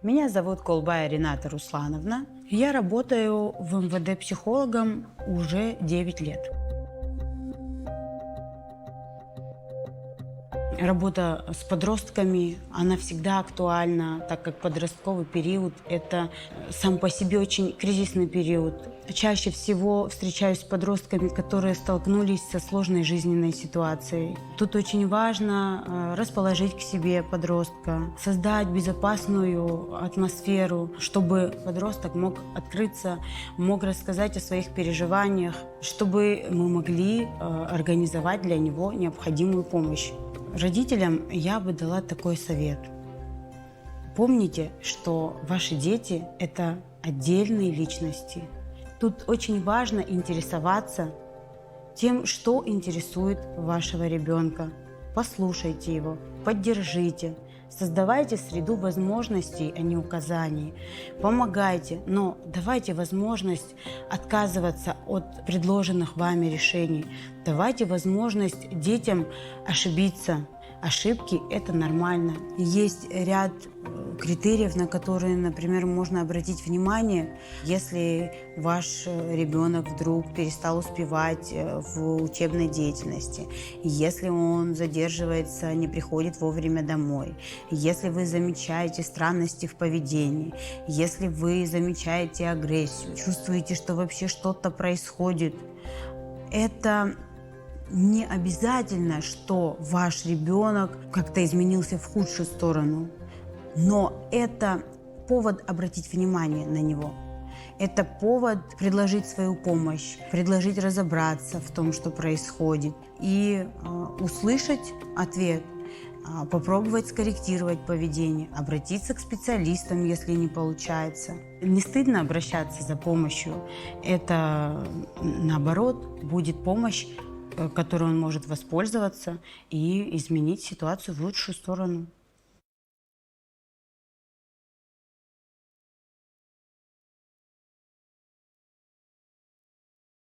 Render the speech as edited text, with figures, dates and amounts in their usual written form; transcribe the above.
Меня зовут Колбая Рената Руслановна. Я работаю в МВД психологом уже 9 лет. Работа с подростками, она всегда актуальна, так как подростковый период – это сам по себе очень кризисный период. Чаще всего встречаюсь с подростками, которые столкнулись со сложной жизненной ситуацией. Тут очень важно расположить к себе подростка, создать безопасную атмосферу, чтобы подросток мог открыться, мог рассказать о своих переживаниях, чтобы мы могли организовать для него необходимую помощь. Родителям я бы дала такой совет. Помните, что ваши дети – это отдельные личности. Тут очень важно интересоваться тем, что интересует вашего ребенка. Послушайте его, поддержите, создавайте среду возможностей, а не указаний. Помогайте, но давайте возможность отказываться от предложенных вами решений. Давайте возможность детям ошибиться. Ошибки – это нормально. Есть ряд критериев, на которые, например, можно обратить внимание, если ваш ребенок вдруг перестал успевать в учебной деятельности, если он задерживается, не приходит вовремя домой, если вы замечаете странности в поведении, если вы замечаете агрессию, чувствуете, что вообще что-то происходит, это не обязательно, что ваш ребенок как-то изменился в худшую сторону, но это повод обратить внимание на него. Это повод предложить свою помощь, предложить разобраться в том, что происходит, и услышать ответ, попробовать скорректировать поведение, обратиться к специалистам, если не получается. Не стыдно обращаться за помощью. Это, наоборот, будет помощь, которой он может воспользоваться и изменить ситуацию в лучшую сторону.